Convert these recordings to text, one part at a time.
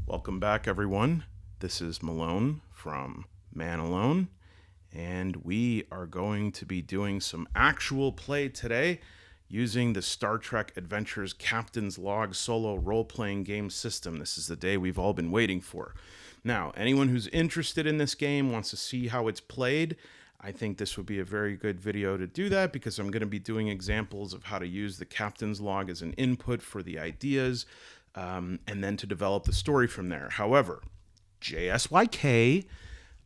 Welcome back, everyone. This is Malone from Man Alone, and we are going to be doing some actual play today using the Star Trek Adventures Captain's Log solo role-playing game system. This is the day we've all been waiting for. Now, anyone who's interested in this game, wants to see how it's played, I think this would be a very good video to do that because I'm going to be doing examples of how to use the Captain's Log as an input for the ideas, and then to develop the story from there. However, JSYK,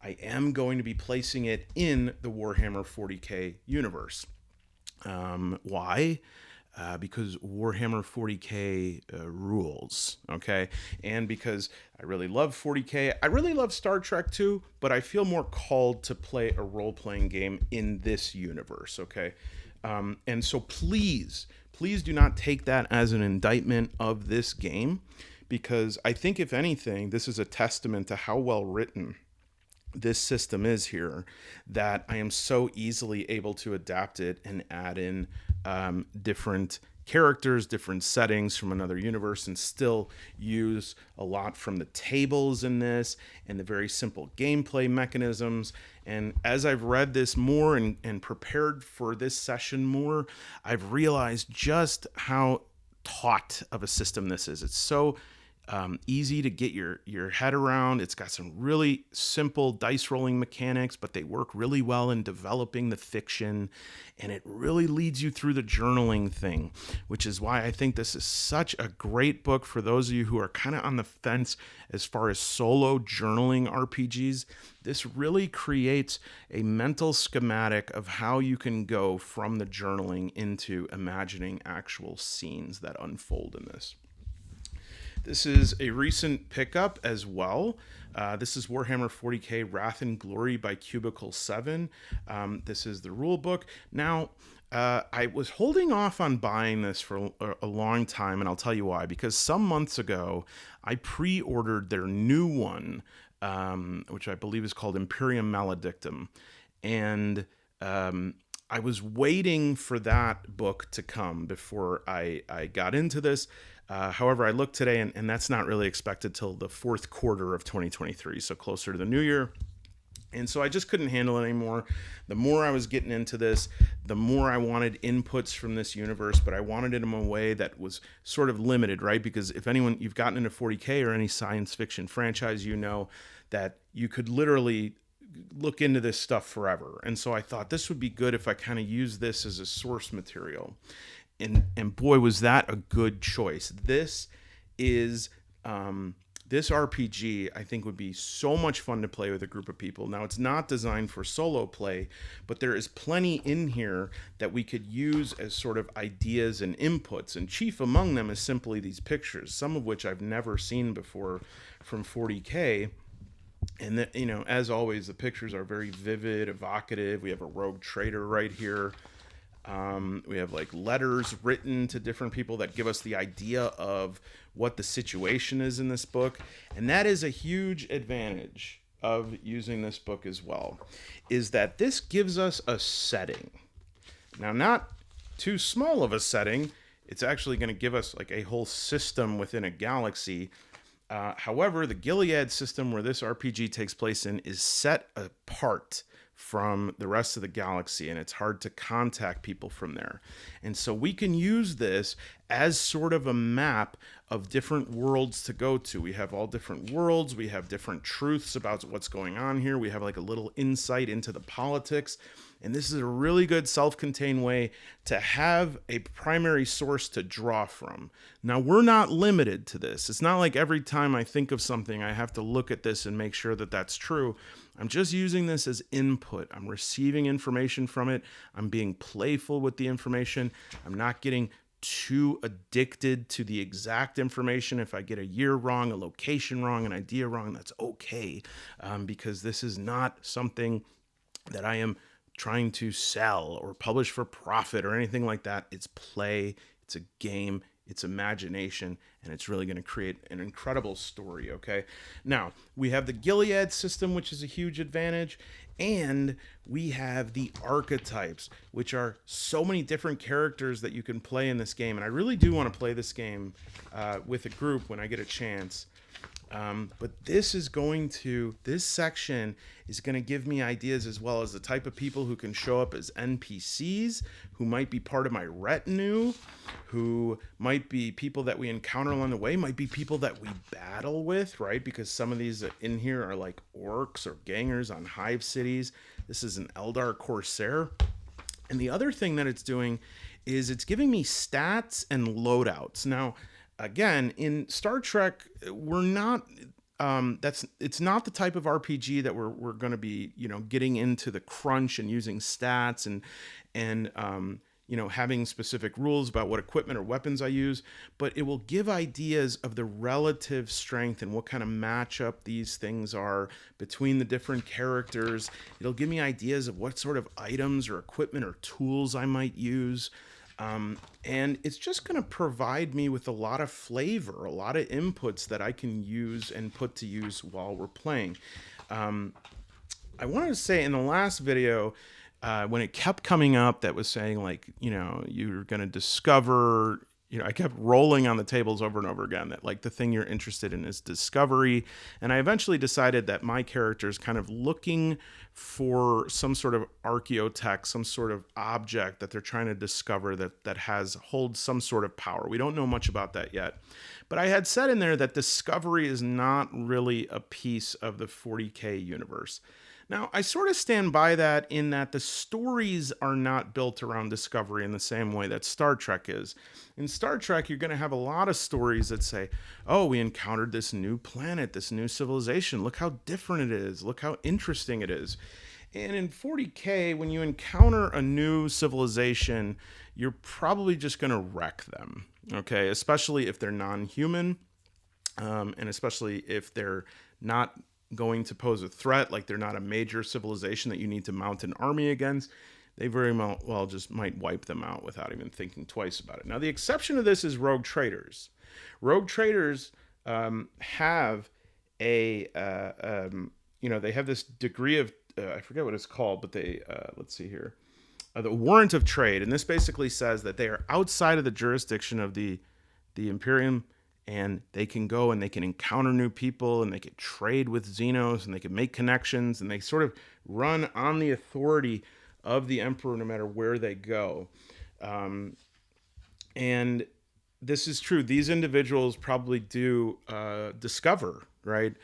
I am going to be placing it in the Warhammer 40k universe. Why? Because Warhammer 40k rules, okay? And because I really love 40k. I really love Star Trek too, but I feel more called to play a role-playing game in this universe, okay? And so please do not take that as an indictment of this game, because I think, if anything, this is a testament to how well written this system is here, that I am so easily able to adapt it and add in different characters, different settings from another universe, and still use a lot from the tables in this and the very simple gameplay mechanisms. And as I've read this more and prepared for this session more, I've realized just how taut of a system this is. It's so easy to get your head around. It's got some really simple dice rolling mechanics, but they work really well in developing the fiction, and it really leads you through the journaling thing, which is why I think this is such a great book for those of you who are kind of on the fence as far as solo journaling RPGs. This really creates a mental schematic of how you can go from the journaling into imagining actual scenes that unfold in this. This is a recent pickup as well. This is Warhammer 40k Wrath and Glory by Cubicle 7. This is the rule book. Now, I was holding off on buying this for a long time, and I'll tell you why. Because some months ago, I pre-ordered their new one, which I believe is called Imperium Maledictum. And I was waiting for that book to come before I got into this. However, I looked today, and that's not really expected till the fourth quarter of 2023, so closer to the new year. And so I just couldn't handle it anymore. The more I was getting into this, the more I wanted inputs from this universe, but I wanted it in a way that was sort of limited, right? Because if anyone, you've gotten into 40K or any science fiction franchise, you know that you could literally look into this stuff forever. And so I thought this would be good if I kind of use this as a source material. And boy, was that a good choice. This is this RPG, I think, would be so much fun to play with a group of people. Now, it's not designed for solo play, but there is plenty in here that we could use as sort of ideas and inputs. And chief among them is simply these pictures, some of which I've never seen before from 40K. And that, you know, as always, the pictures are very vivid, evocative. We have a rogue trader right here. We have like letters written to different people that give us the idea of what the situation is in this book. And that is a huge advantage of using this book as well, is that this gives us a setting. Now, not too small of a setting. It's actually going to give us like a whole system within a galaxy. However, the Gilead system where this RPG takes place in is set apart from the rest of the galaxy, and it's hard to contact people from there. And so we can use this as sort of a map of different worlds to go to. We have all different worlds. We have different truths about what's going on here. We have like a little insight into the politics. And this is a really good self-contained way to have a primary source to draw from. Now, we're not limited to this. It's not like every time I think of something, I have to look at this and make sure that that's true. I'm just using this as input. I'm receiving information from it. I'm being playful with the information. I'm not getting too addicted to the exact information. If I get a year wrong, a location wrong, an idea wrong, that's okay, because this is not something that I am trying to sell or publish for profit or anything like that. It's play, it's a game, it's imagination, and it's really going to create an incredible story, okay? Now, we have the Gilead system, which is a huge advantage, and we have the archetypes, which are so many different characters that you can play in this game. And I really do want to play this game with a group when I get a chance. But this section is going to give me ideas as well as the type of people who can show up as NPCs, who might be part of my retinue, who might be people that we encounter along the way, might be people that we battle with, right? Because some of these in here are like orcs or gangers on hive cities. This is an Eldar Corsair. And the other thing that it's doing is it's giving me stats and loadouts. Now, again, in Star Trek, we're not it's not the type of RPG that we're going to be, getting into the crunch and using stats and having specific rules about what equipment or weapons I use, but it will give ideas of the relative strength and what kind of matchup these things are between the different characters. It'll give me ideas of what sort of items or equipment or tools I might use. And it's just going to provide me with a lot of flavor, a lot of inputs that I can use and put to use while we're playing. I wanted to say in the last video, when it kept coming up that was saying like, you're going to discover, I kept rolling on the tables over and over again that like the thing you're interested in is discovery. And I eventually decided that my character is kind of looking for some sort of archaeotech, some sort of object that they're trying to discover that holds some sort of power. We don't know much about that yet. But I had said in there that discovery is not really a piece of the 40k universe. Now, I sort of stand by that in that the stories are not built around discovery in the same way that Star Trek is. In Star Trek, you're going to have a lot of stories that say, oh, we encountered this new planet, this new civilization. Look how different it is. Look how interesting it is. And in 40K, when you encounter a new civilization, you're probably just going to wreck them, okay? Especially if they're non-human, and especially if they're not going to pose a threat, like they're not a major civilization that you need to mount an army against. They very well just might wipe them out without even thinking twice about it. Now, the exception to this is rogue traders. Rogue traders have a, they have this degree of, I forget what it's called, but they, let's see here, the warrant of trade. And this basically says that they are outside of the jurisdiction of the Imperium, and they can go and they can encounter new people and they can trade with Xenos and they can make connections and they sort of run on the authority of the Emperor no matter where they go. And this is true. These individuals probably do discover, right?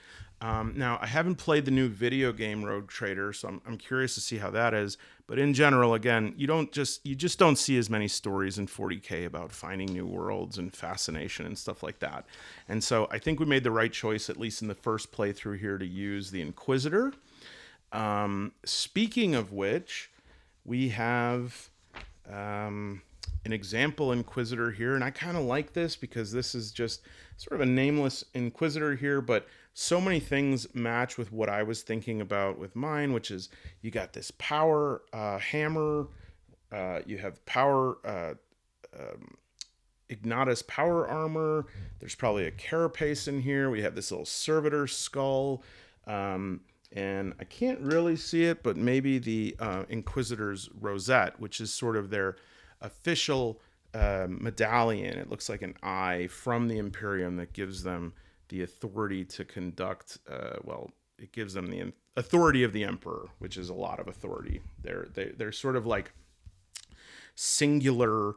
Now, I haven't played the new video game Rogue Trader, so I'm curious to see how that is. But in general, again, you just don't see as many stories in 40K about finding new worlds and fascination and stuff like that. And so I think we made the right choice, at least in the first playthrough here, to use the Inquisitor. Speaking of which, we have an example Inquisitor here, and I kind of like this because this is just sort of a nameless Inquisitor here, but so many things match with what I was thinking about with mine, which is you got this power hammer, you have power Ignatus power armor, there's probably a carapace in here, we have this little servitor skull, and I can't really see it, but maybe the Inquisitor's rosette, which is sort of their official medallion. It looks like an eye from the Imperium that gives them the authority to conduct, it gives them the authority of the Emperor, which is a lot of authority. They're sort of like singular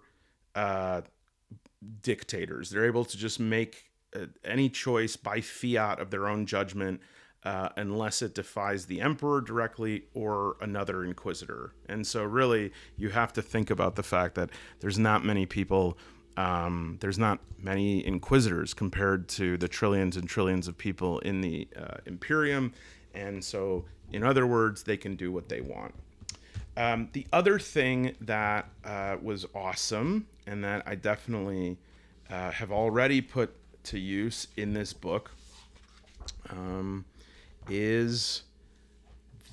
dictators. They're able to just make any choice by fiat of their own judgment, unless it defies the Emperor directly or another Inquisitor. And so really you have to think about the fact that there's not many people, there's not many Inquisitors compared to the trillions and trillions of people in the Imperium. And so, in other words, they can do what they want. The other thing that was awesome and that I definitely have already put to use in this book is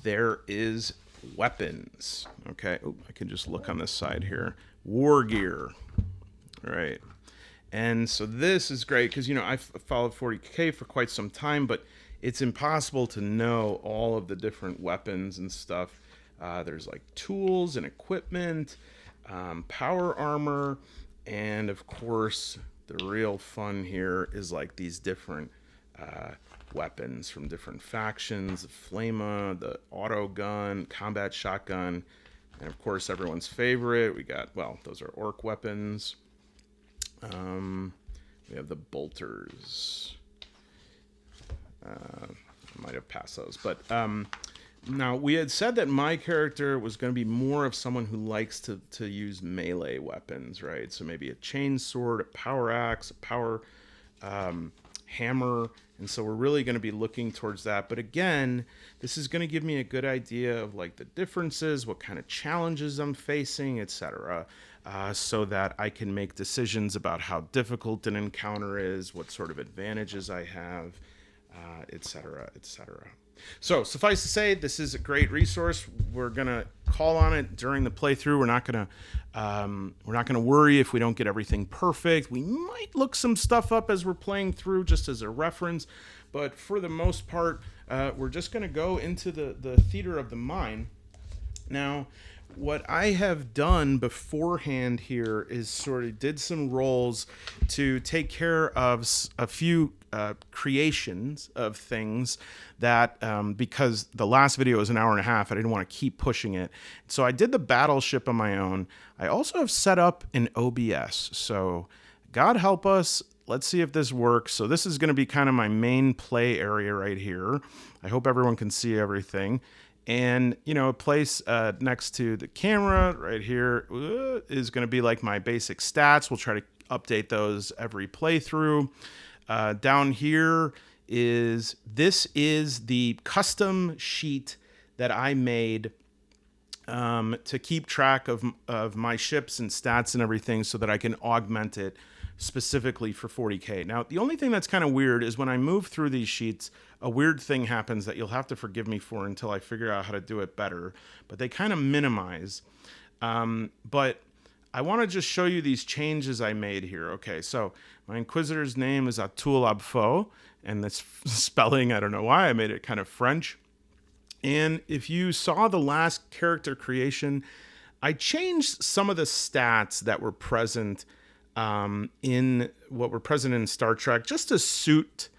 there is weapons. Okay, I can just look on this side here. War gear. All right. And so this is great because, I've followed 40K for quite some time, but it's impossible to know all of the different weapons and stuff. There's like tools and equipment, power armor, and of course, the real fun here is like these different weapons from different factions, the Flama, the auto gun, combat shotgun, and of course everyone's favorite, we got, well, those are orc weapons. We have the bolters. I might have passed those, but now we had said that my character was going to be more of someone who likes to use melee weapons, right? So maybe a chainsword, a power axe, a power hammer, and so we're really going to be looking towards that. But again, this is going to give me a good idea of like the differences, what kind of challenges I'm facing, etc., so that I can make decisions about how difficult an encounter is, what sort of advantages I have, etc., etc. So suffice to say, this is a great resource. We're gonna call on it during the playthrough. We're not gonna worry if we don't get everything perfect. We might look some stuff up as we're playing through, just as a reference. But for the most part, we're just gonna go into the theater of the mind. Now, what I have done beforehand here is sort of did some rolls to take care of a few creations of things that, because the last video was an hour and a half, I didn't want to keep pushing it. So I did the battleship on my own. I also have set up an OBS. So God help us. Let's see if this works. So this is going to be kind of my main play area right here. I hope everyone can see everything. And, you know, a place next to the camera right here is going to be like my basic stats. We'll try to update those every playthrough. Down here is the custom sheet that I made to keep track of my ships and stats and everything so that I can augment it specifically for 40k. Now, the only thing that's kind of weird is when I move through these sheets, a weird thing happens that you'll have to forgive me for until I figure out how to do it better. But they kind of minimize. But I want to just show you these changes I made here. Okay, so my Inquisitor's name is Atul Abfo, and this spelling, I don't know why, I made it kind of French. And if you saw the last character creation, I changed some of the stats that were present in Star Trek just to suit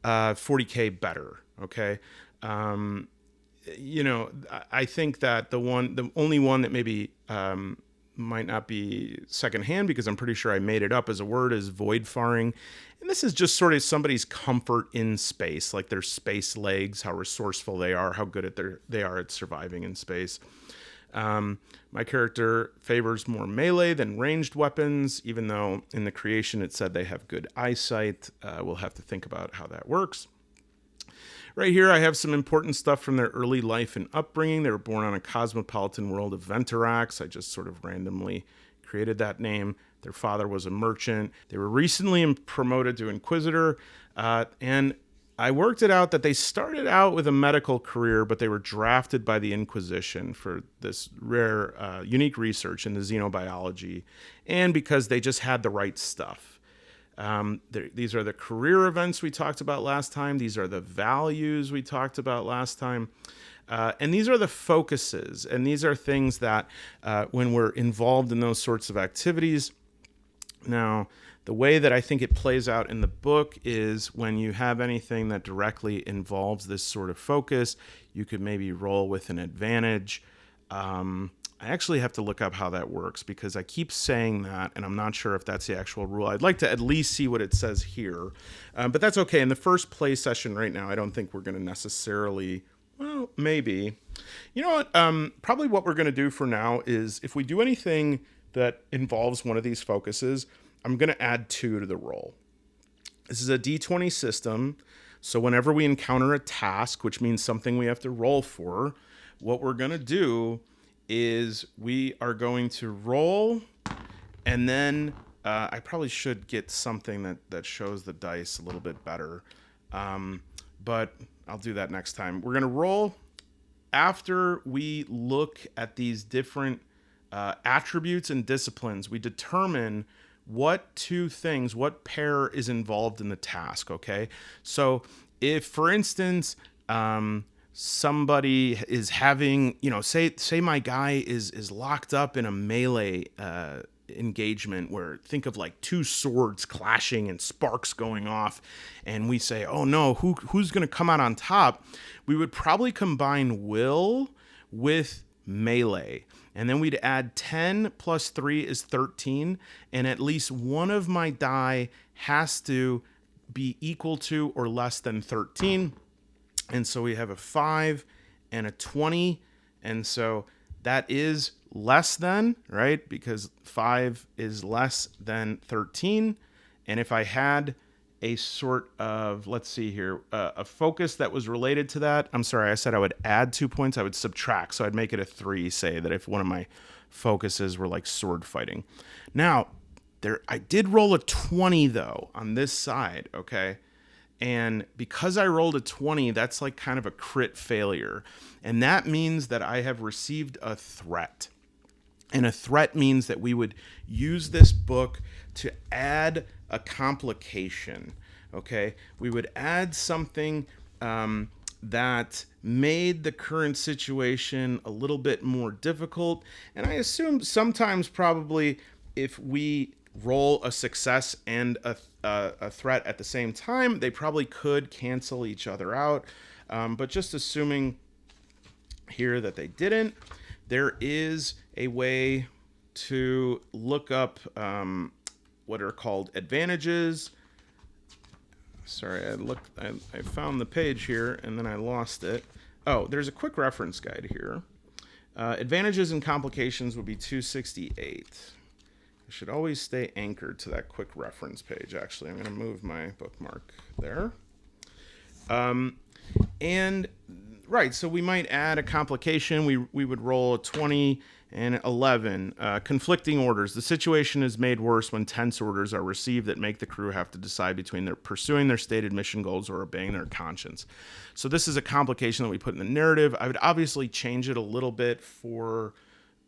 40k better. Okay. You know, I think that the only one that maybe might not be secondhand, because I'm pretty sure I made it up as a word, is void faring. And this is just sort of somebody's comfort in space, like their space legs, how resourceful they are, how good they are at surviving in space. My character favors more melee than ranged weapons, even though in the creation it said they have good eyesight. We'll have to think about how that works. Right here, I have some important stuff from their early life and upbringing. They were born on a cosmopolitan world of Ventarax. I just sort of randomly created that name. Their father was a merchant. They were recently promoted to Inquisitor, and I worked it out that they started out with a medical career, but they were drafted by the Inquisition for this rare, unique research in the xenobiology, and because they just had the right stuff. These are the career events we talked about last time. These are the values we talked about last time. And these are the focuses. And these are things that when we're involved in those sorts of activities. Now, the way that I think it plays out in the book is when you have anything that directly involves this sort of focus, you could maybe roll with an advantage. I actually have to look up how that works because I keep saying that, and I'm not sure if that's the actual rule. I'd like to at least see what it says here, but that's okay. In the first play session right now, I don't think we're going to necessarily, well, maybe. You know what? Probably what we're going to do for now is if we do anything that involves one of these focuses, I'm going to add 2 to the roll. This is a D20 system, so whenever we encounter a task, which means something we have to roll for, what we're going to do is we are going to roll, and then I probably should get something that shows the dice a little bit better, but I'll do that next time. We're going to roll after we look at these different attributes and disciplines. We determine what 2 things, what pair is involved in the task, okay? So if, for instance, somebody is having, you know, say my guy is locked up in a melee engagement where think of like two swords clashing and sparks going off, and we say, oh no, who's going to come out on top? We would probably combine will with melee. And then we'd add 10 plus 3 is 13. And at least one of my die has to be equal to or less than 13. And so we have a 5 and a 20. And so that is less than, right? Because 5 is less than 13. And if I had a sort of, let's see here, a focus that was related to that. I'm sorry, I said I would add 2 points. I would subtract. So I'd make it a 3, say that if one of my focuses were like sword fighting. Now, I did roll a 20 though on this side, okay? And because I rolled a 20, that's like kind of a crit failure. And that means that I have received a threat. And a threat means that we would use this book to add a complication, okay? We would add something that made the current situation a little bit more difficult. And I assume sometimes probably if we roll a success and a threat at the same time, they probably could cancel each other out. But just assuming here that they didn't, there is a way to look up what are called advantages. Sorry, I found the page here and then I lost it. Oh, there's a quick reference guide here. Advantages and complications would be 268. I should always stay anchored to that quick reference page. Actually, I'm going to move my bookmark there. And right, so we might add a complication. We would roll a 20 and 11. Conflicting orders. The situation is made worse when tense orders are received that make the crew have to decide between their pursuing their stated mission goals or obeying their conscience. So this is a complication that we put in the narrative. I would obviously change it a little bit for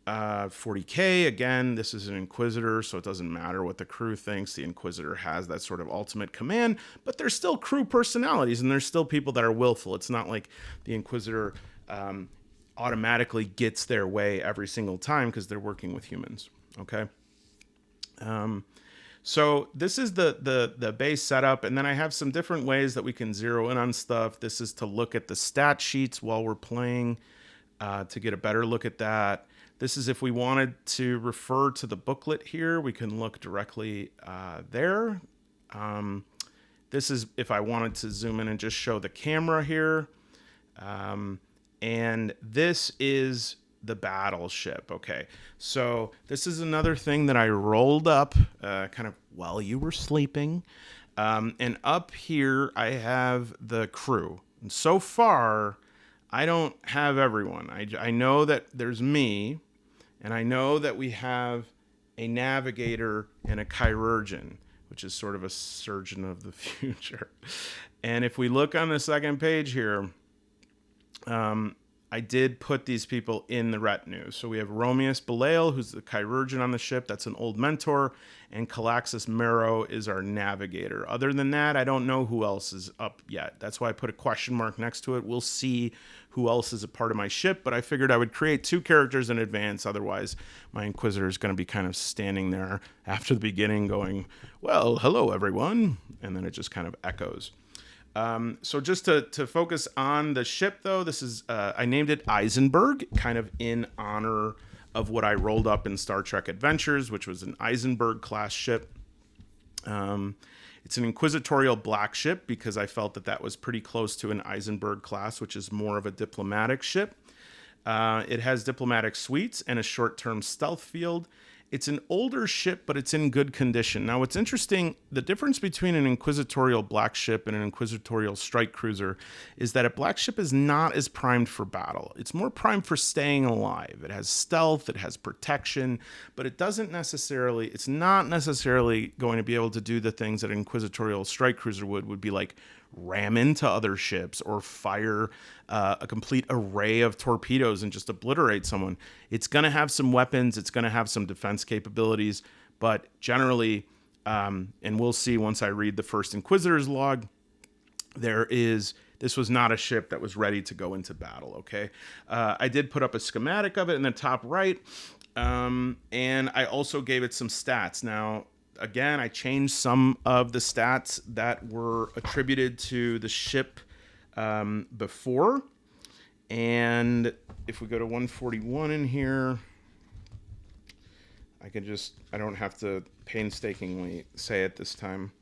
40k. Again, this is an Inquisitor, so it doesn't matter what the crew thinks. The Inquisitor has that sort of ultimate command, but there's still crew personalities, and there's still people that are willful. It's not like the Inquisitor automatically gets their way every single time because they're working with humans. Okay. So this is the base setup, and then I have some different ways that we can zero in on stuff. This is to look at the stat sheets while we're playing to get a better look at that. This is if we wanted to refer to the booklet here, we can look directly there. This is if I wanted to zoom in and just show the camera here. And this is the battleship. Okay, so this is another thing that I rolled up kind of while you were sleeping. And up here, I have the crew. And so far, I don't have everyone. I know that there's me, and I know that we have a navigator and a chirurgeon, which is sort of a surgeon of the future. And if we look on the second page here, I did put these people in the retinue. So we have Romeus Belial, who's the chirurgeon on the ship. That's an old mentor. And Calaxus Mero is our navigator. Other than that, I don't know who else is up yet. That's why I put a question mark next to it. We'll see who else is a part of my ship, but I figured I would create 2 characters in advance. Otherwise, my Inquisitor is going to be kind of standing there after the beginning going, well, hello, everyone. And then it just kind of echoes. So just to focus on the ship, though, this is I named it Eisenberg, kind of in honor of what I rolled up in Star Trek Adventures, which was an Eisenberg-class ship. It's an inquisitorial black ship because I felt that was pretty close to an Eisenberg class, which is more of a diplomatic ship. It has diplomatic suites and a short-term stealth field. It's an older ship, but it's in good condition. Now, what's interesting, the difference between an inquisitorial black ship and an inquisitorial strike cruiser is that a black ship is not as primed for battle. It's more primed for staying alive. It has stealth, it has protection, but it's not necessarily going to be able to do the things that an inquisitorial strike cruiser would be like ram into other ships or fire a complete array of torpedoes and just obliterate someone. It's going to have some weapons. It's going to have some defense capabilities. But generally, and we'll see once I read the first Inquisitor's log, this was not a ship that was ready to go into battle, okay? I did put up a schematic of it in the top right. And I also gave it some stats. Now, again, I changed some of the stats that were attributed to the ship before. And if we go to 141 in here, I don't have to painstakingly say it this time.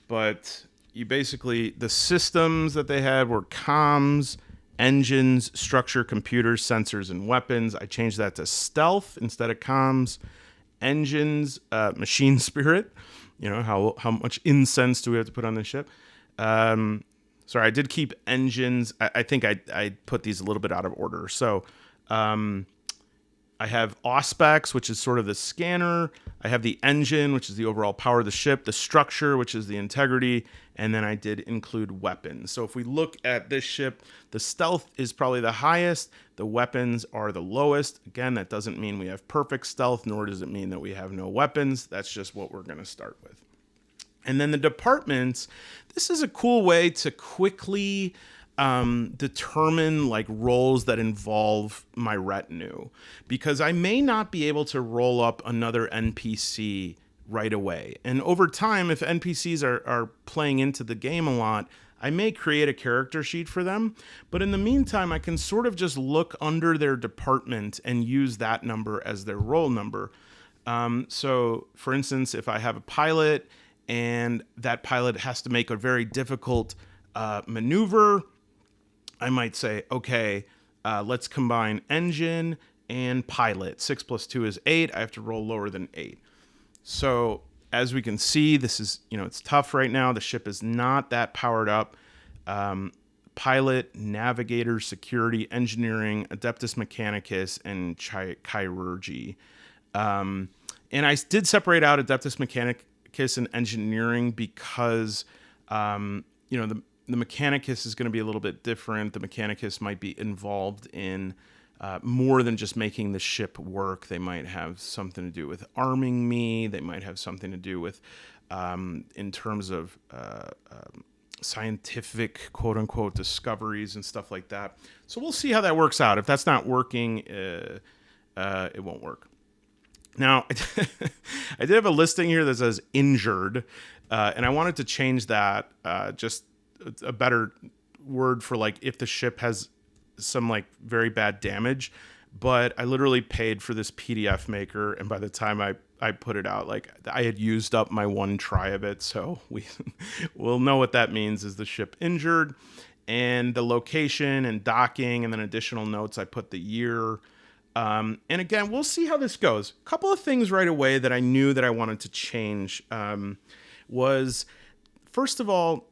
But you basically, the systems that they had were comms, engines, structure, computers, sensors, and weapons. I changed that to stealth instead of comms, engines, machine spirit. You know, how much incense do we have to put on this ship? Sorry, I did keep engines. I think I put these a little bit out of order. So I have Auspex, which is sort of the scanner. I have the engine, which is the overall power of the ship, the structure, which is the integrity, and then I did include weapons. So if we look at this ship, the stealth is probably the highest. The weapons are the lowest. Again, that doesn't mean we have perfect stealth, nor does it mean that we have no weapons. That's just what we're going to start with. And then the departments, this is a cool way to quickly determine like roles that involve my retinue, because I may not be able to roll up another NPC right away. And over time, if NPCs are playing into the game a lot, I may create a character sheet for them. But in the meantime, I can sort of just look under their department and use that number as their role number. So for instance, if I have a pilot and that pilot has to make a very difficult maneuver, I might say, okay, let's combine engine and pilot. 6 plus 2 is 8. I have to roll lower than 8. So as we can see, this is, it's tough right now. The ship is not that powered up. Pilot, navigator, security, engineering, adeptus mechanicus, and chirurgy. And I did separate out adeptus mechanicus and engineering because, the Mechanicus is going to be a little bit different. The Mechanicus might be involved in more than just making the ship work. They might have something to do with arming me. They might have something to do with, in terms of scientific, quote unquote, discoveries and stuff like that. So we'll see how that works out. If that's not working, it won't work. Now, I did have a listing here that says injured, and I wanted to change that just a better word for like if the ship has some like very bad damage. But I literally paid for this PDF maker, and by the time I put it out, like I had used up my one try of it. So we'll know what that means is the ship injured, and the location and docking, and then additional notes. I put the year. And again, we'll see how this goes. A couple of things right away that I knew that I wanted to change was, first of all,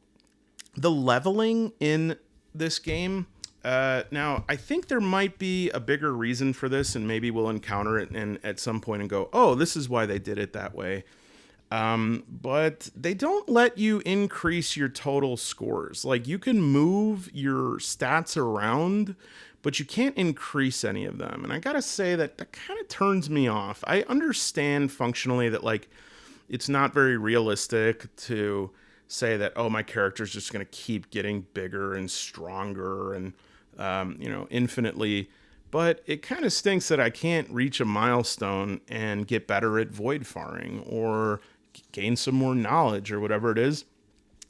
the leveling in this game. Now, I think there might be a bigger reason for this, and maybe we'll encounter it at some point and go, oh, this is why they did it that way. But they don't let you increase your total scores. Like, you can move your stats around, but you can't increase any of them. And I gotta say that kind of turns me off. I understand functionally that, like, it's not very realistic to say that, oh, my character's just going to keep getting bigger and stronger and, infinitely. But it kind of stinks that I can't reach a milestone and get better at void faring or gain some more knowledge or whatever it is.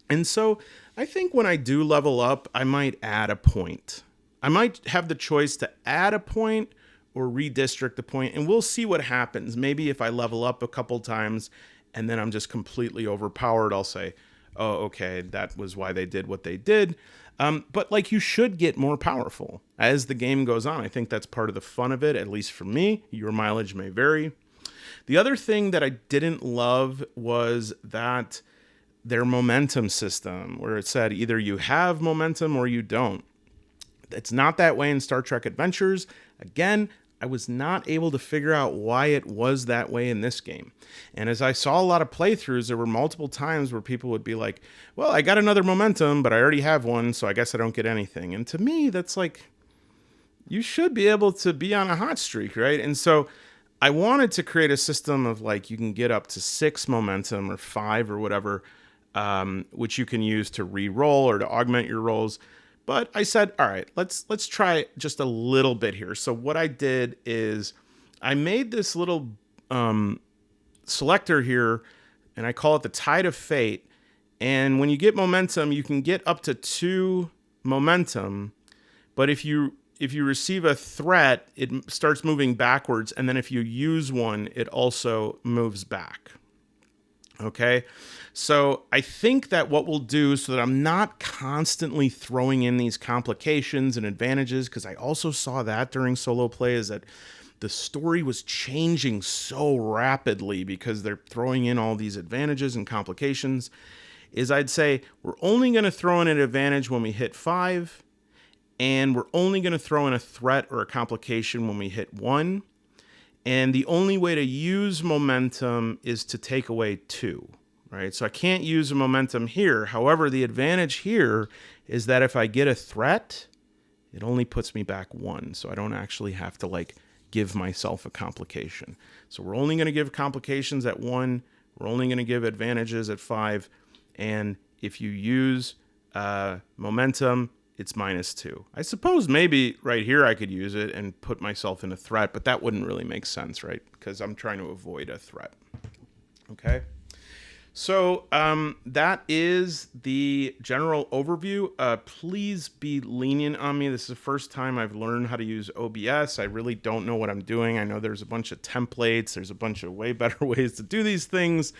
And so I think when I do level up, I might add a point. I might have the choice to add a point or redistrict a point, and we'll see what happens. Maybe if I level up a couple times and then I'm just completely overpowered, I'll say, oh, okay, that was why they did what they did. But like, you should get more powerful as the game goes on. I think that's part of the fun of it, at least for me. Your mileage may vary. The other thing that I didn't love was that their momentum system, where it said either you have momentum or you don't. It's not that way in Star Trek Adventures. Again, I was not able to figure out why it was that way in this game. And as I saw a lot of playthroughs, there were multiple times where people would be like, well, I got another momentum, but I already have one, so I guess I don't get anything. And to me, that's like, you should be able to be on a hot streak, right? And so I wanted to create a system of like, you can get up to 6 momentum or 5 or whatever, which you can use to re-roll or to augment your rolls. But I said, all right, let's try just a little bit here. So what I did is I made this little selector here, and I call it the Tide of Fate. And when you get momentum, you can get up to 2 momentum. But if you receive a threat, it starts moving backwards. And then if you use one, it also moves back. Okay, so I think that what we'll do so that I'm not constantly throwing in these complications and advantages, because I also saw that during solo play, is that the story was changing so rapidly because they're throwing in all these advantages and complications, is I'd say we're only going to throw in an advantage when we hit 5, and we're only going to throw in a threat or a complication when we hit 1. And the only way to use momentum is to take away 2, right? So I can't use a momentum here. However, the advantage here is that if I get a threat, it only puts me back 1. So I don't actually have to like give myself a complication. So we're only going to give complications at 1. We're only going to give advantages at 5. And if you use momentum, it's -2. I suppose maybe right here I could use it and put myself in a threat, but that wouldn't really make sense, right? Because I'm trying to avoid a threat. Okay. So that is the general overview. Please be lenient on me. This is the first time I've learned how to use OBS. I really don't know what I'm doing. I know there's a bunch of templates. There's a bunch of way better ways to do these things.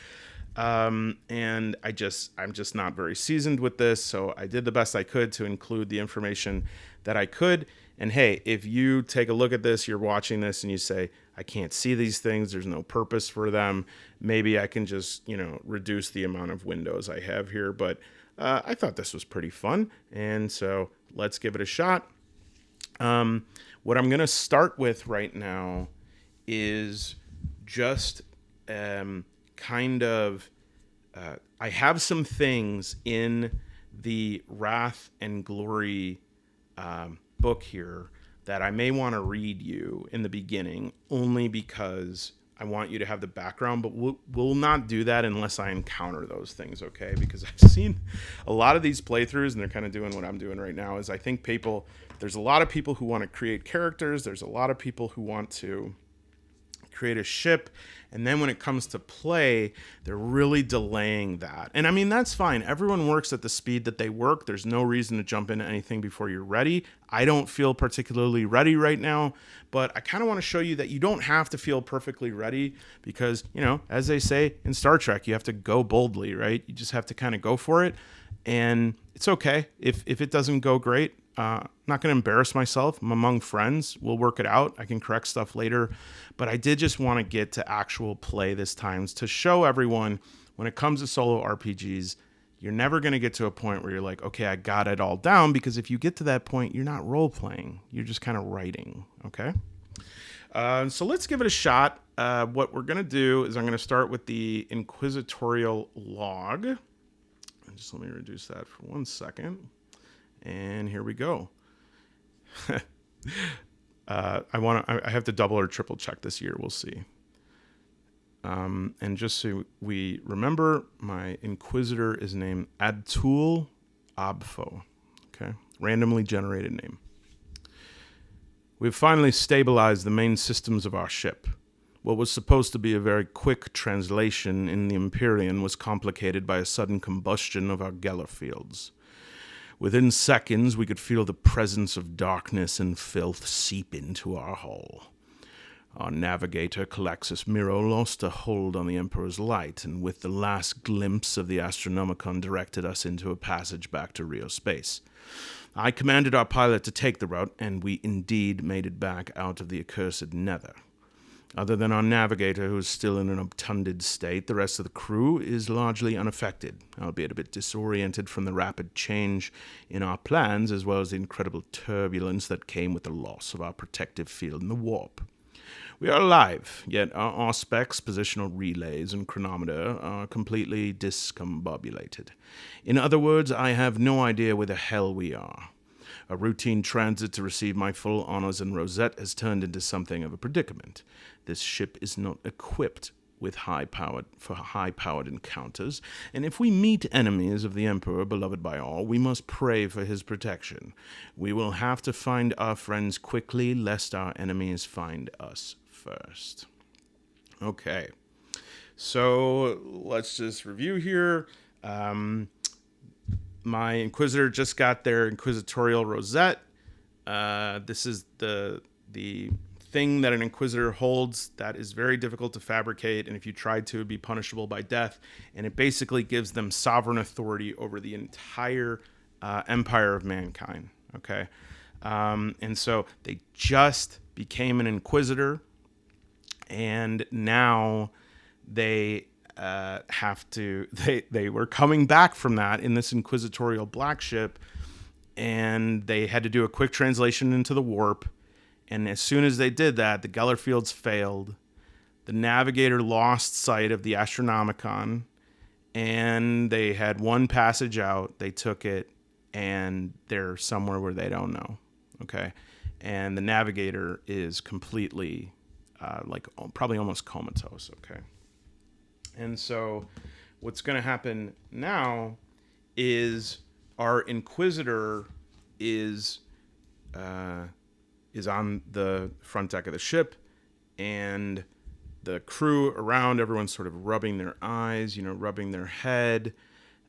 And I'm just not very seasoned with this. So I did the best I could to include the information that I could. And hey, if you take a look at this, you're watching this and you say, I can't see these things, there's no purpose for them, maybe I can just, reduce the amount of windows I have here. But I thought this was pretty fun. And so let's give it a shot. What I'm going to start with right now is just I have some things in the Wrath and Glory book here that I may want to read you in the beginning, only because I want you to have the background, but we'll not do that unless I encounter those things, okay? Because I've seen a lot of these playthroughs, and they're kind of doing what I'm doing right now, is I think there's a lot of people who want to create characters, there's a lot of people who want to create a ship, and then when it comes to play, they're really delaying that. And I mean, that's fine. Everyone works at the speed that they work. There's no reason to jump into anything before you're ready. I don't feel particularly ready right now, but I kind of want to show you that you don't have to feel perfectly ready because, as they say in Star Trek, you have to go boldly, right? You just have to kind of go for it. And it's okay if it doesn't go great. I'm not going to embarrass myself. I'm among friends. We'll work it out. I can correct stuff later. But I did just want to get to actual play this time to show everyone when it comes to solo RPGs, you're never going to get to a point where you're like, okay, I got it all down. Because if you get to that point, you're not role playing. You're just kind of writing. Okay. So let's give it a shot. What we're going to do is I'm going to start with the Inquisitorial log. Just let me reduce that for 1 second. And here we go. I have to double or triple check this year. We'll see. And just so we remember, my Inquisitor is named Adtul Abfo. Okay. Randomly generated name. We've finally stabilized the main systems of our ship. What was supposed to be a very quick translation in the Empyrean was complicated by a sudden combustion of our Geller fields. Within seconds, we could feel the presence of darkness and filth seep into our hull. Our navigator, Calaxus Miro, lost a hold on the Emperor's light, and with the last glimpse of the Astronomican directed us into a passage back to Rio space. I commanded our pilot to take the route, and we indeed made it back out of the accursed nether. Other than our navigator, who is still in an obtunded state, the rest of the crew is largely unaffected, albeit a bit disoriented from the rapid change in our plans, as well as the incredible turbulence that came with the loss of our protective field in the warp. We are alive, yet our specs, positional relays, and chronometer are completely discombobulated. In other words, I have no idea where the hell we are. A routine transit to receive my full honors and rosette has turned into something of a predicament. This ship is not equipped with high-powered encounters, and if we meet enemies of the Emperor, beloved by all, we must pray for his protection. We will have to find our friends quickly, lest our enemies find us first. Okay, so let's just review here. My Inquisitor just got their Inquisitorial Rosette. This is the thing that an Inquisitor holds that is very difficult to fabricate, and if you tried to, it would be punishable by death. And it basically gives them sovereign authority over the entire empire of mankind. Okay, and so they just became an Inquisitor, and now they have to. They were coming back from that in this Inquisitorial black ship, and they had to do a quick translation into the warp. And as soon as they did that, the Gellerfields failed. The Navigator lost sight of the Astronomican, and they had one passage out. They took it, and they're somewhere where they don't know. Okay, and the Navigator is completely, probably almost comatose. Okay, and so what's going to happen now is our Inquisitor is on the front deck of the ship, and the crew around, everyone's sort of rubbing their eyes, rubbing their head,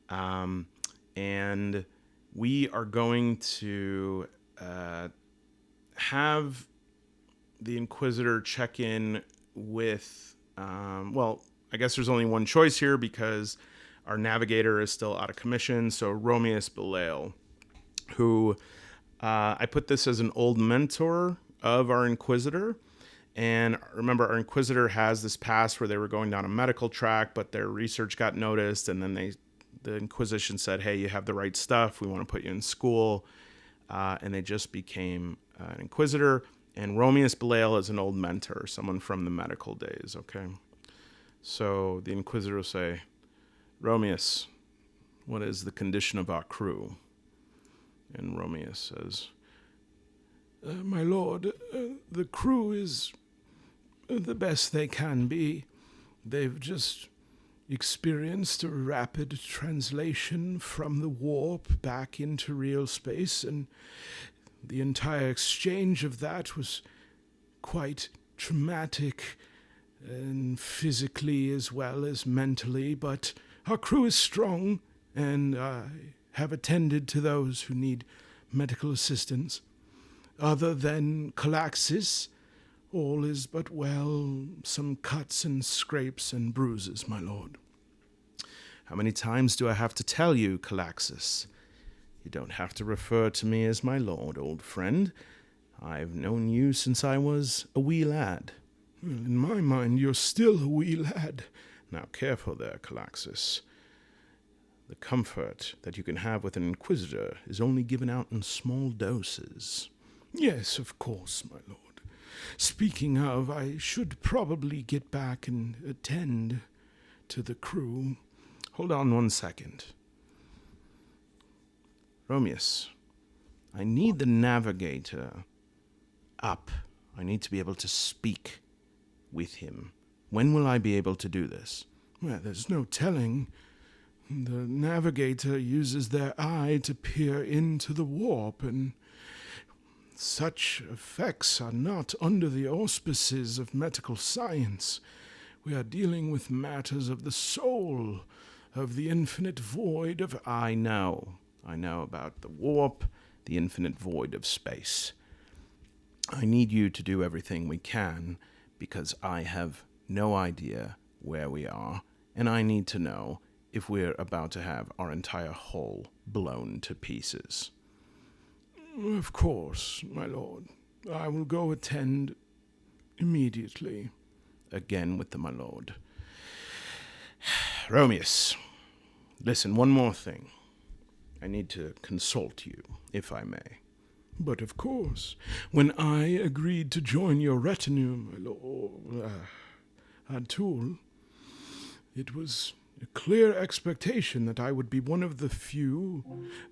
and we are going to have the Inquisitor check in with, I guess there's only one choice here because our Navigator is still out of commission, so Romius Belial, who I put this as an old mentor of our Inquisitor. And remember, our Inquisitor has this past where they were going down a medical track, but their research got noticed, and then the Inquisition said, hey, you have the right stuff, we want to put you in school. And they just became an Inquisitor. And Romius Belial is an old mentor, someone from the medical days, okay? So the Inquisitor will say, Romius, what is the condition of our crew? And Romius says, my lord, the crew is the best they can be. They've just experienced a rapid translation from the warp back into real space, and the entire exchange of that was quite traumatic, and physically as well as mentally, but our crew is strong, and I have attended to those who need medical assistance. Other than Calaxis, all is but well, some cuts and scrapes and bruises, my lord. How many times do I have to tell you, Calaxis? You don't have to refer to me as my lord, old friend. I've known you since I was a wee lad. Well, in my mind, you're still a wee lad. Now, careful there, Calaxis. The comfort that you can have with an Inquisitor is only given out in small doses. Yes, of course, my lord. Speaking of, I should probably get back and attend to the crew. Hold on 1 second. Romius, I need the Navigator up. I need to be able to speak with him. When will I be able to do this? Well, there's no telling. The Navigator uses their eye to peer into the warp, and such effects are not under the auspices of medical science. We are dealing with matters of the soul, of the infinite void of... I know about the warp, the infinite void of space. I need you to do everything we can, because I have no idea where we are, and I need to know if we're about to have our entire hull blown to pieces. Of course, my lord. I will go attend immediately. Again with the my lord. Romius, listen, one more thing. I need to consult you, if I may. But of course, when I agreed to join your retinue, my lord, Atul, it was a clear expectation that I would be one of the few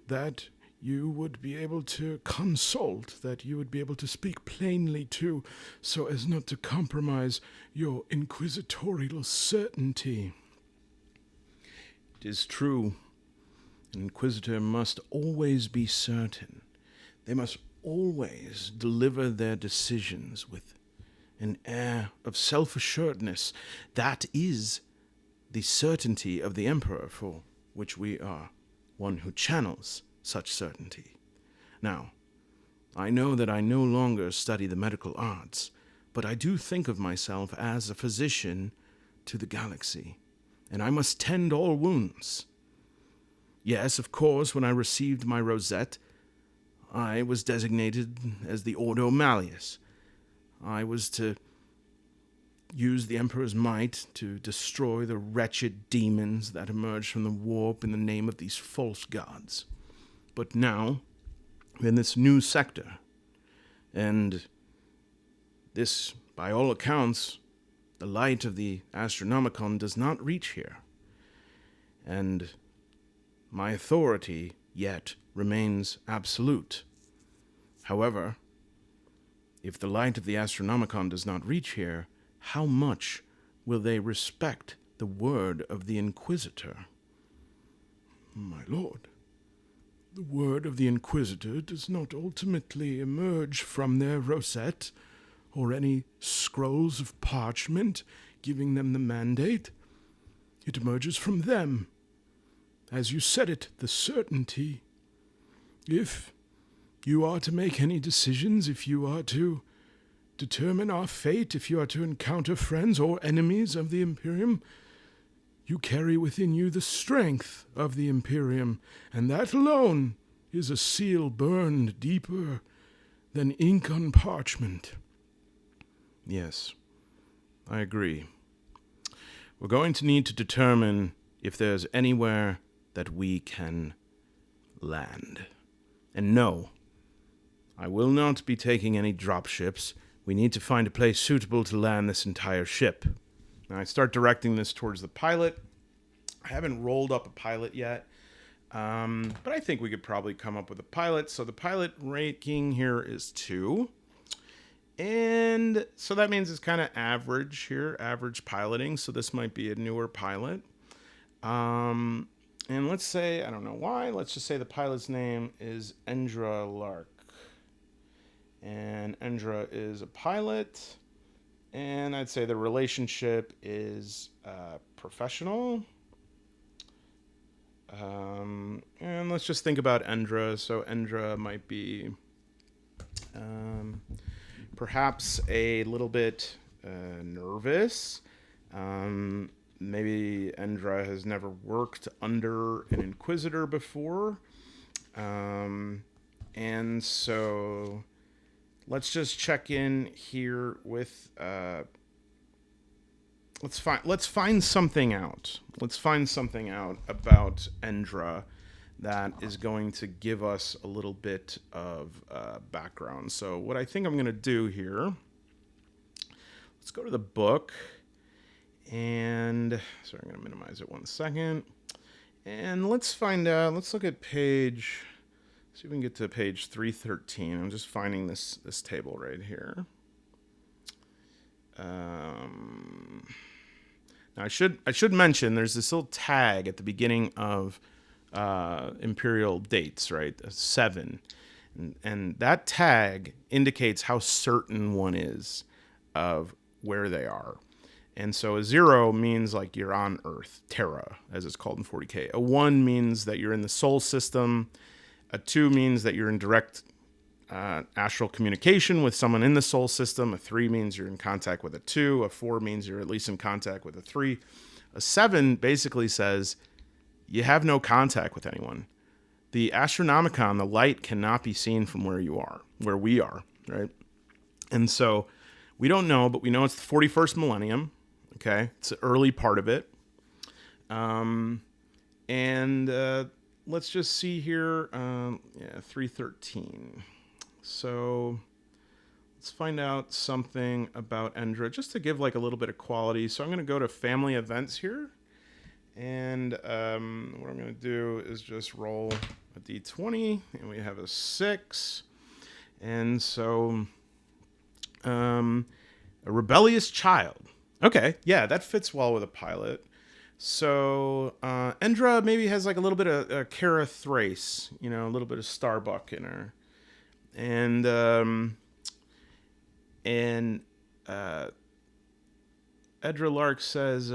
that you would be able to consult, that you would be able to speak plainly to, so as not to compromise your inquisitorial certainty. It is true. An inquisitor must always be certain. They must always deliver their decisions with an air of self-assuredness. That is the certainty of the Emperor, for which we are one who channels such certainty. Now, I know that I no longer study the medical arts, but I do think of myself as a physician to the galaxy, and I must tend all wounds. Yes, of course, when I received my rosette, I was designated as the Ordo Malleus. I was to use the Emperor's might to destroy the wretched demons that emerged from the warp in the name of these false gods. But now, in this new sector, and this, by all accounts, the light of the Astronomican does not reach here. And my authority yet remains absolute. However, if the light of the Astronomican does not reach here, how much will they respect the word of the Inquisitor? My lord, the word of the Inquisitor does not ultimately emerge from their rosette or any scrolls of parchment giving them the mandate. It emerges from them. As you said it, the certainty. If you are to make any decisions, if you are to determine our fate, if you are to encounter friends or enemies of the Imperium, you carry within you the strength of the Imperium, and that alone is a seal burned deeper than ink on parchment. Yes, I agree. We're going to need to determine if there's anywhere that we can land. And no, I will not be taking any dropships. We need to find a place suitable to land this entire ship. Now I start directing this towards the pilot. I haven't rolled up a pilot yet, but I think we could probably come up with a pilot. So the pilot ranking here is 2. And so that means it's kind of average here, average piloting. So this might be a newer pilot. And let's say, I don't know why, let's just say the pilot's name is Endra Lark. And Endra is a pilot. And I'd say the relationship is professional. And let's just think about Endra. So Endra might be perhaps a little bit nervous. Maybe Endra has never worked under an Inquisitor before. And so let's just check in here with let's find something out. Let's find something out about Endra that is going to give us a little bit of background. So what I think I'm going to do here, let's go to the book, and sorry, I'm going to minimize it 1 second, and let's find out. Let's look at page. See if we can get to page 313. I'm just finding this table right here. Now I should mention there's this little tag at the beginning of imperial dates, right? 7, and that tag indicates how certain one is of where they are. And so a 0 means like you're on Earth, Terra, as it's called in 40k. A 1 means that you're in the Sol system. A 2 means that you're in direct astral communication with someone in the Sol system. A 3 means you're in contact with a 2. A 4 means you're at least in contact with a 3. A 7 basically says you have no contact with anyone. The Astronomican, the light, cannot be seen from where we are, right? And so we don't know, but we know it's the 41st millennium. Okay, it's the early part of it. Let's just see here. 313. So let's find out something about Endra, just to give like a little bit of quality. So I'm going to go to family events here. And what I'm going to do is just roll a d20, and we have a 6. And so, a rebellious child. Okay, yeah, that fits well with a pilot. So, Endra maybe has like a little bit of Kara Thrace, a little bit of Starbuck in her. And Edra Lark says,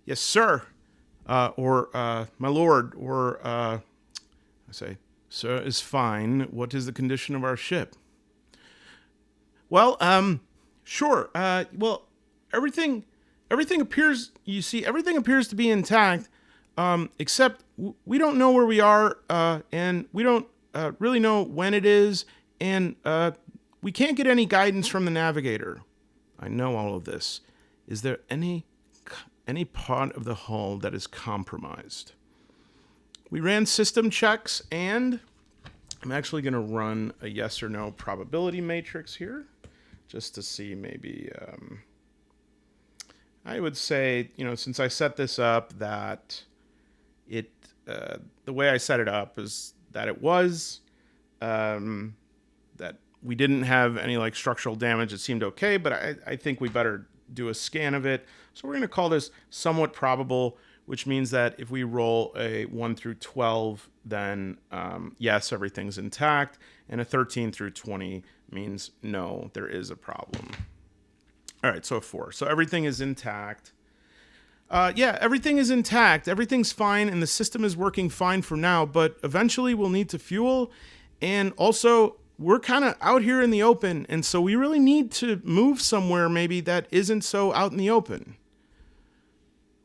yes, sir, or my lord, or I say, sir is fine. What is the condition of our ship? Well, sure. Well, everything appears. You see, everything appears to be intact, except we don't know where we are, and we don't really know when it is, and we can't get any guidance from the navigator. I know all of this. Is there any part of the hull that is compromised? We ran system checks, and I'm actually going to run a yes or no probability matrix here, just to see maybe. I would say, since I set this up, that it the way I set it up is that it was that we didn't have any like structural damage. It seemed okay, but I think we better do a scan of it. So we're going to call this somewhat probable, which means that if we roll a 1 through 12, then yes, everything's intact. And a 13 through 20 means no, there is a problem. All right, so a 4. So everything is intact. Yeah, everything is intact. Everything's fine, and the system is working fine for now, but eventually we'll need to fuel. And also, we're kind of out here in the open, and so we really need to move somewhere maybe that isn't so out in the open.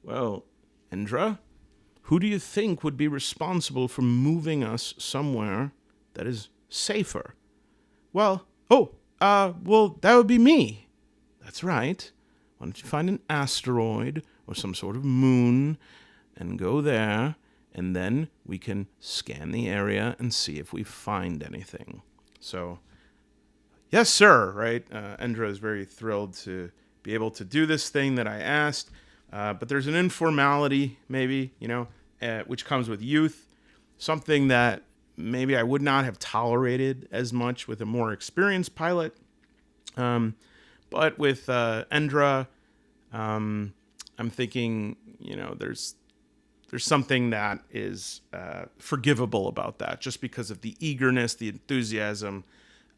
Well, Endra, who do you think would be responsible for moving us somewhere that is safer? Well, that would be me. That's right. Why don't you find an asteroid or some sort of moon and go there, and then we can scan the area and see if we find anything. So, yes, sir, right? Endra is very thrilled to be able to do this thing that I asked, but there's an informality, maybe, which comes with youth, something that maybe I would not have tolerated as much with a more experienced pilot. But with Endra, I'm thinking, there's something that is forgivable about that, just because of the eagerness, the enthusiasm,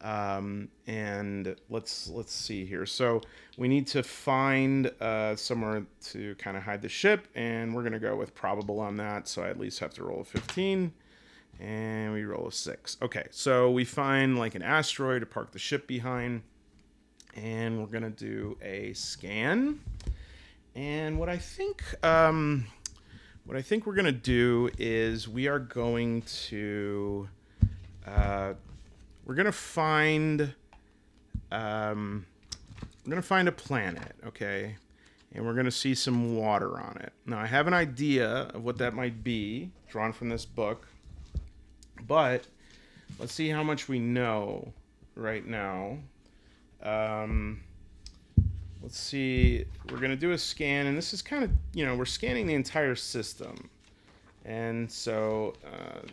and let's see here. So we need to find somewhere to kind of hide the ship, and we're gonna go with probable on that. So I at least have to roll a 15, and we roll a 6. Okay, so we find like an asteroid to park the ship behind. And we're going to do a scan. And what I think we're going to do is we are going to we're going to find a planet, okay? And we're going to see some water on it. Now, I have an idea of what that might be, drawn from this book. But let's see how much we know right now. Let's see, we're going to do a scan, and this is kind of, we're scanning the entire system. And so,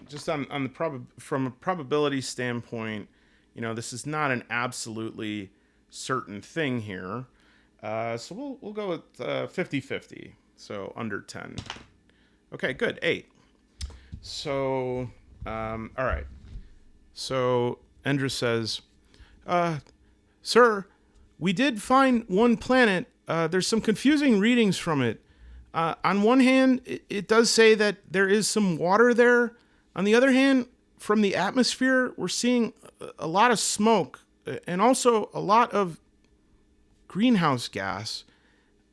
just on the from a probability standpoint, this is not an absolutely certain thing here. So we'll go with 50-50, so under 10. Okay, good, 8. So, all right. So Endra says, sir, we did find one planet. There's some confusing readings from it. On one hand, it does say that there is some water there. On the other hand, from the atmosphere, we're seeing a lot of smoke and also a lot of greenhouse gas.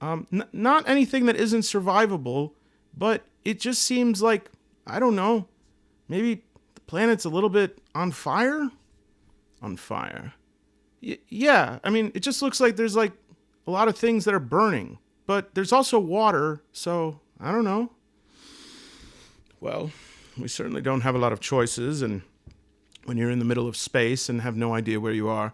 Not anything that isn't survivable, but it just seems like, I don't know, maybe the planet's a little bit on fire? On fire. Yeah, I mean, it just looks like there's like a lot of things that are burning, but there's also water, so I don't know. Well, we certainly don't have a lot of choices, and when you're in the middle of space and have no idea where you are,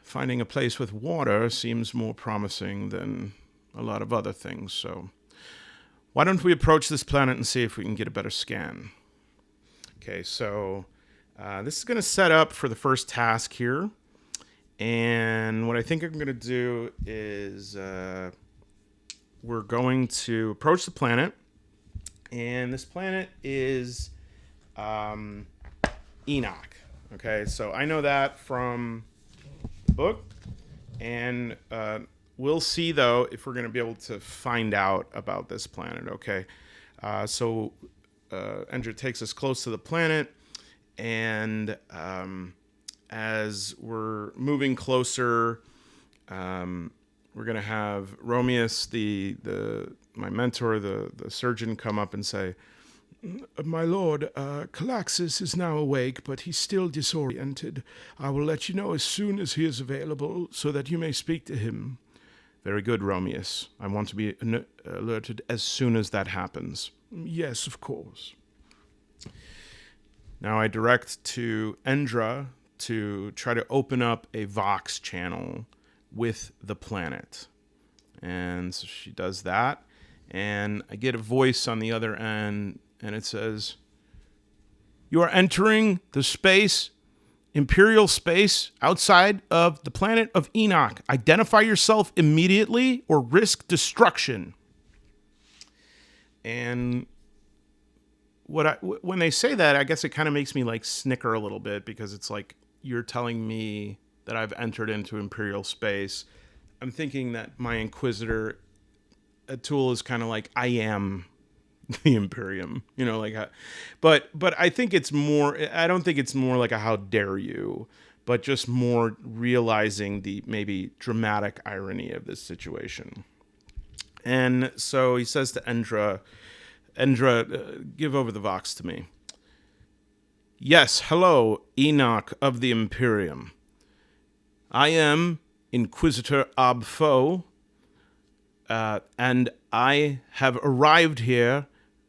finding a place with water seems more promising than a lot of other things, so Why don't we approach this planet and see if we can get a better scan? Okay, so this is going to set up for the first task here. And what I think I'm going to do is we're going to approach the planet. And this planet is Enoch. Okay, so I know that from the book. And we'll see, though, if we're going to be able to find out about this planet. Okay, so Endra takes us close to the planet. And as we're moving closer, we're going to have Romeus, my mentor, the surgeon, come up and say, My lord, Calaxis is now awake, but he's still disoriented. I will let you know as soon as he is available, so that you may speak to him. Very good, Romeus. I want to be alerted as soon as that happens. Yes, of course. Now I direct to Endra to try to open up a Vox channel with the planet. And so she does that. And I get a voice on the other end, and it says, "You are entering the space, Imperial space, outside of the planet of Enoch. Identify yourself immediately or risk destruction." And when they say that, I guess it kind of makes me like snicker a little bit, because it's like, you're telling me that I've entered into Imperial space. I'm thinking that my Inquisitor tool is kind of like, I am the Imperium, but I think it's more, I don't think it's more like a how dare you, but just more realizing the maybe dramatic irony of this situation. And so he says to Endra, give over the Vox to me. "Yes, hello, Enoch of the Imperium. I am Inquisitor Abfo, and I have arrived here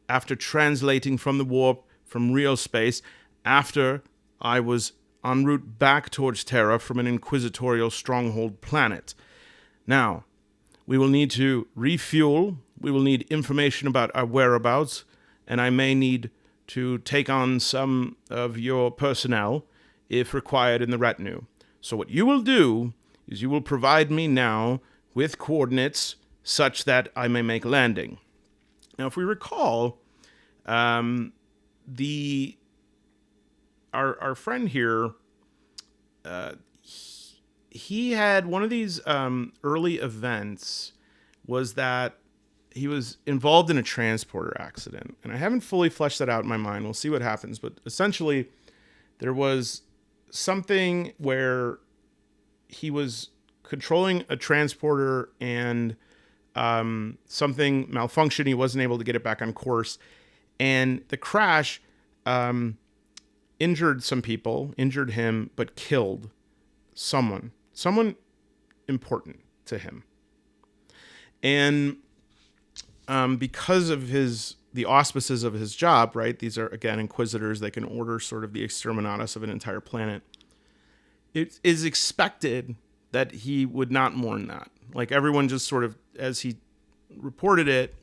after translating from the warp from real space, after I was en route back towards Terra from an inquisitorial stronghold planet. Now, we will need to refuel, we will need information about our whereabouts, and I may need to take on some of your personnel if required in the retinue. So what you will do is you will provide me now with coordinates such that I may make landing." Now, if we recall, our friend here, he had one of these early events was that he was involved in a transporter accident. And I haven't fully fleshed that out in my mind. We'll see what happens. But essentially, there was something where he was controlling a transporter and something malfunctioned. He wasn't able to get it back on course. And the crash injured some people, injured him, but killed someone important to him. And because of the auspices of his job, right? These are, again, Inquisitors. They can order sort of the exterminatus of an entire planet. It is expected that he would not mourn that. Like, everyone just sort of, as he reported it,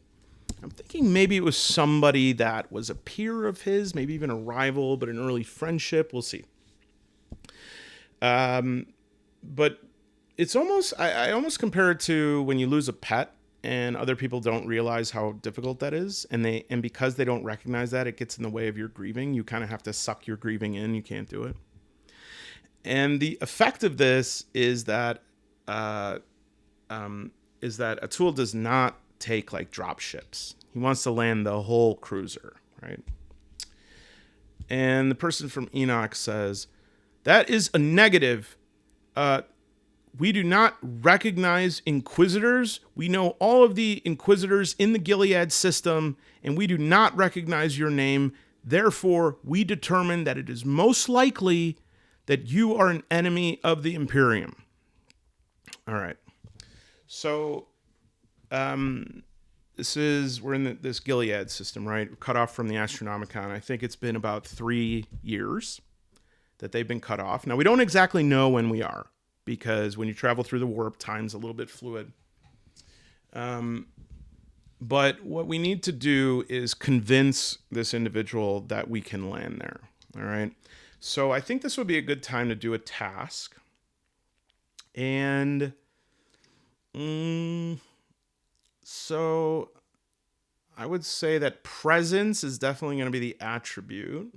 I'm thinking maybe it was somebody that was a peer of his, maybe even a rival, but an early friendship. We'll see. But it's almost, I almost compare it to when you lose a pet and other people don't realize how difficult that is. And because they don't recognize that, it gets in the way of your grieving. You kind of have to suck your grieving in. You can't do it. And the effect of this is that Atul does not take like drop ships. He wants to land the whole cruiser, right? And the person from Enoch says, "That is a negative. We do not recognize Inquisitors. We know all of the Inquisitors in the Gilead system, and we do not recognize your name. Therefore, we determine that it is most likely that you are an enemy of the Imperium." All right. So, we're in this Gilead system, right? We're cut off from the Astronomican. I think it's been about 3 years that they've been cut off. Now, we don't exactly know when we are, because when you travel through the warp, time's a little bit fluid. But what we need to do is convince this individual that we can land there. All right. So I think this would be a good time to do a task. And so I would say that presence is definitely going to be the attribute.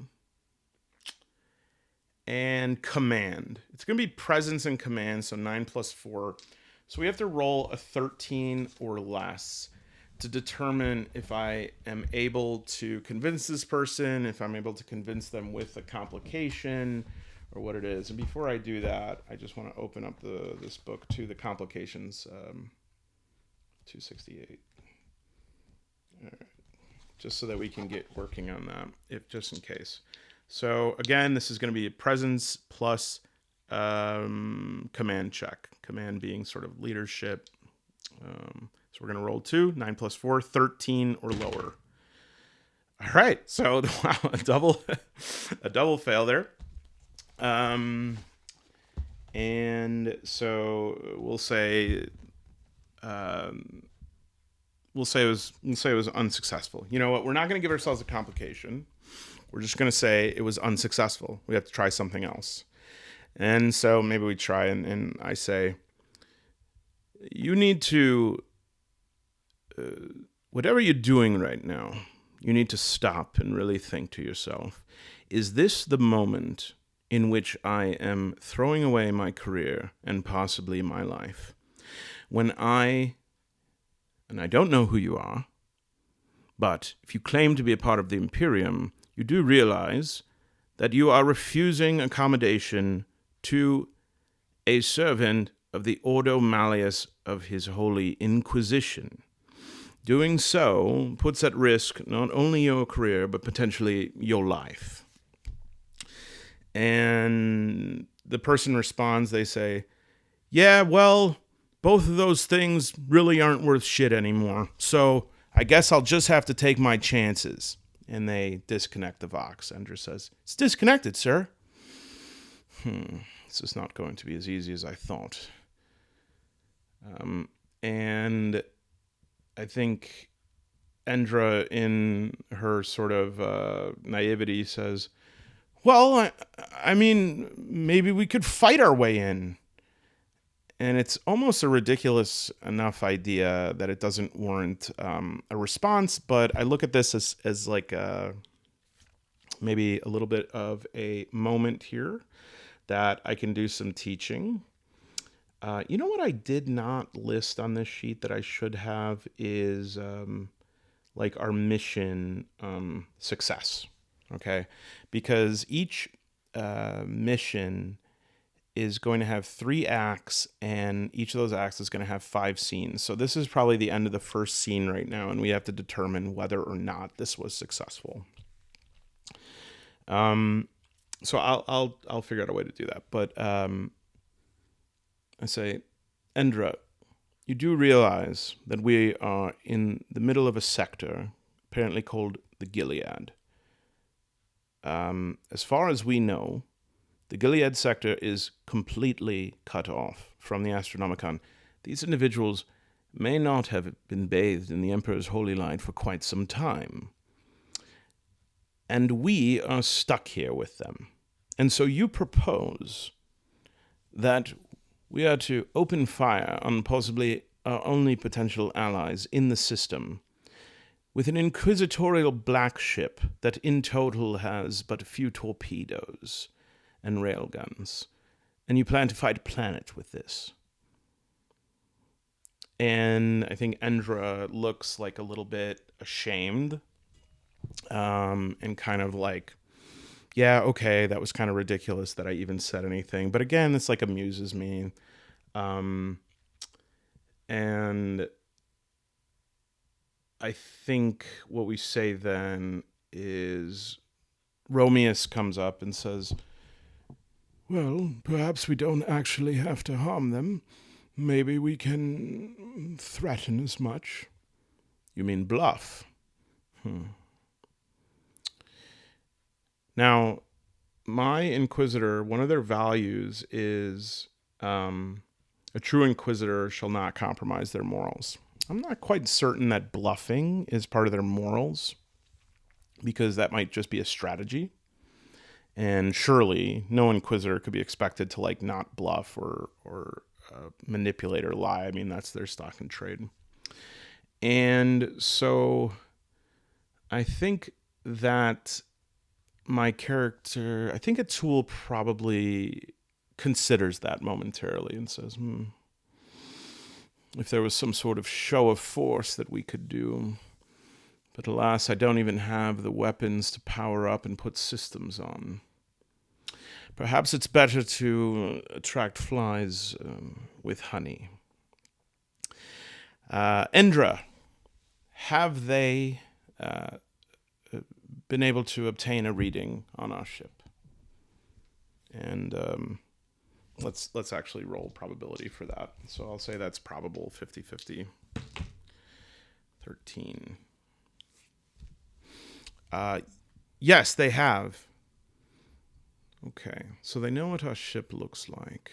And command. It's going to be presence and command, so 9 plus 4. So we have to roll a 13 or less to determine if I am able to convince this person, if I'm able to convince them with a complication, or what it is. And before I do that, I just want to open up this book to the complications, 268. All right. Just so that we can get working on that, just in case. So again, this is going to be a presence plus command check. Command being sort of leadership. So we're going to roll 2, 9 plus 4, 13 or lower. All right. So wow, a double fail there. And so we'll say it was unsuccessful. You know what? We're not going to give ourselves a complication. We're just going to say it was unsuccessful. We have to try something else. And so maybe we try and I say, you need to, whatever you're doing right now, you need to stop and really think to yourself, is this the moment in which I am throwing away my career and possibly my life? And I don't know who you are, but if you claim to be a part of the Imperium, you do realize that you are refusing accommodation to a servant of the Ordo Malleus of His Holy Inquisition. Doing so puts at risk not only your career, but potentially your life. And the person responds, they say, yeah, well, both of those things really aren't worth shit anymore. So I guess I'll just have to take my chances. And they disconnect the Vox. Endra says, it's disconnected, sir. This is not going to be as easy as I thought. And I think Endra, in her sort of naivety, says, well, I mean, maybe we could fight our way in. And it's almost a ridiculous enough idea that it doesn't warrant a response. But I look at this as like maybe a little bit of a moment here that I can do some teaching. You know what I did not list on this sheet that I should have is like our mission success. Okay, because each mission is going to have 3 acts, and each of those acts is going to have 5 scenes. So this is probably the end of the first scene right now, and we have to determine whether or not this was successful. So I'll figure out a way to do that. But I say, Endra, you do realize that we are in the middle of a sector, apparently called the Gilead. As far as we know, the Gilead sector is completely cut off from the Astronomican. These individuals may not have been bathed in the Emperor's holy light for quite some time. And we are stuck here with them. And so you propose that we are to open fire on possibly our only potential allies in the system with an inquisitorial black ship that in total has but a few torpedoes and railguns, and you plan to fight a planet with this. And I think Endra looks like a little bit ashamed, and kind of like, yeah, okay, that was kind of ridiculous that I even said anything. But again, this like amuses me. And I think what we say then is Romeus comes up and says, well, perhaps we don't actually have to harm them. Maybe we can threaten as much. You mean bluff? Now, my Inquisitor, one of their values is a true Inquisitor shall not compromise their morals. I'm not quite certain that bluffing is part of their morals, because that might just be a strategy. And surely no Inquisitor could be expected to like not bluff or manipulate or lie. I mean, that's their stock and trade. And so I think that my character, I think a tool probably considers that momentarily and says, if there was some sort of show of force that we could do. But alas, I don't even have the weapons to power up and put systems on. Perhaps it's better to attract flies with honey. Endra, have they been able to obtain a reading on our ship? And let's actually roll probability for that. So I'll say that's probable 50-50. 13. Yes, they have. Okay, so they know what our ship looks like.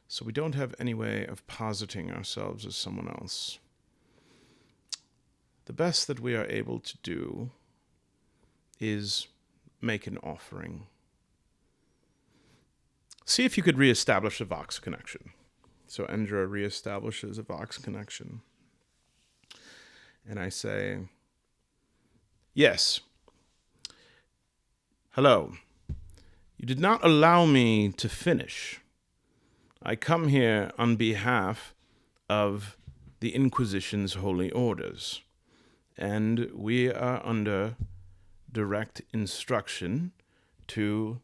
So we don't have any way of positing ourselves as someone else. The best that we are able to do is make an offering. See if you could reestablish a Vox connection. So Endra reestablishes a Vox connection. And I say, yes. Hello. You did not allow me to finish. I come here on behalf of the Inquisition's holy orders, and we are under direct instruction to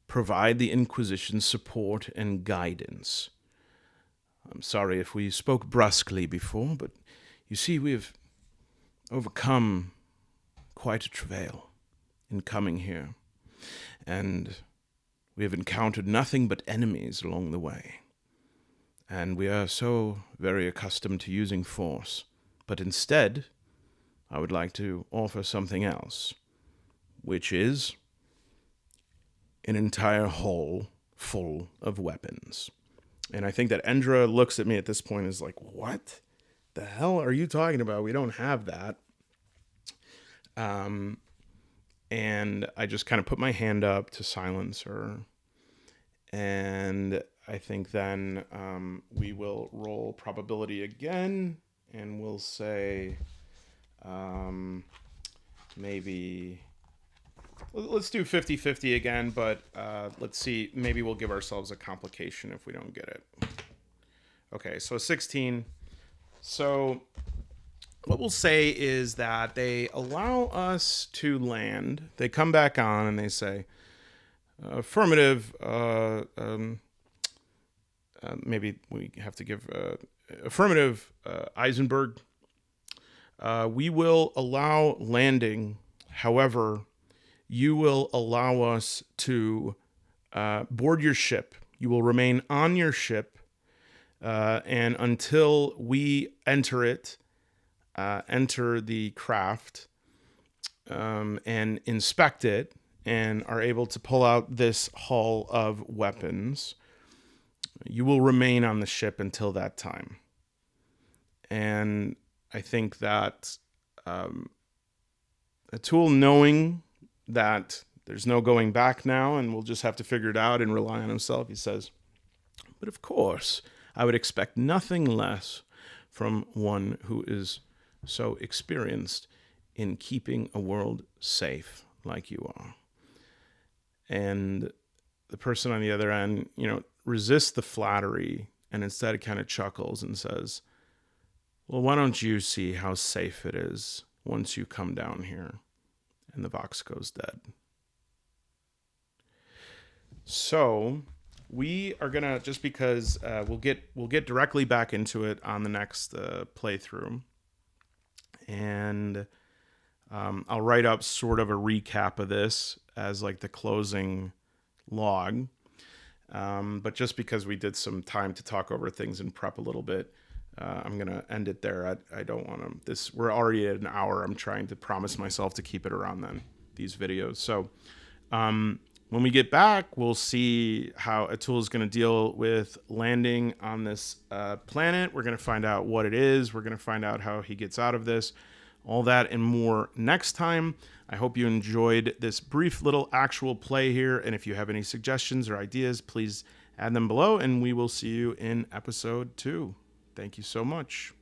provide the Inquisition support and guidance. I'm sorry if we spoke brusquely before, but you see, we have overcome quite a travail in coming here, and we have encountered nothing but enemies along the way. And we are so very accustomed to using force. But instead, I would like to offer something else, which is an entire hall full of weapons. And I think that Endra looks at me at this point and is like, what the hell are you talking about? We don't have that. And I just kind of put my hand up to silence her. And I think then we will roll probability again, and we'll say maybe, let's do 50-50 again, but let's see, maybe we'll give ourselves a complication if we don't get it. Okay, so 16. So what we'll say is that they allow us to land. They come back on and they say, affirmative, maybe we have to give affirmative, Eisenberg. We will allow landing. However, you will allow us to board your ship. You will remain on your ship, and until we enter it, enter the craft, and inspect it, and are able to pull out this hull of weapons, you will remain on the ship until that time. And I think that a tool knowing that there's no going back now and we'll just have to figure it out and rely on himself, he says, but of course, I would expect nothing less from one who is so experienced in keeping a world safe like you are. And the person on the other end, resists the flattery and instead kind of chuckles and says, well, why don't you see how safe it is once you come down here? And the Vox goes dead. So we are gonna, just because we'll get directly back into it on the next playthrough, and I'll write up sort of a recap of this as like the closing log. But just because we did some time to talk over things and prep a little bit, I'm going to end it there. I don't want to, we're already at an hour. I'm trying to promise myself to keep it around then, these videos. So, When we get back, we'll see how Atul is going to deal with landing on this planet. We're going to find out what it is. We're going to find out how he gets out of this. All that and more next time. I hope you enjoyed this brief little actual play here. And if you have any suggestions or ideas, please add them below. And we will see you in episode 2. Thank you so much.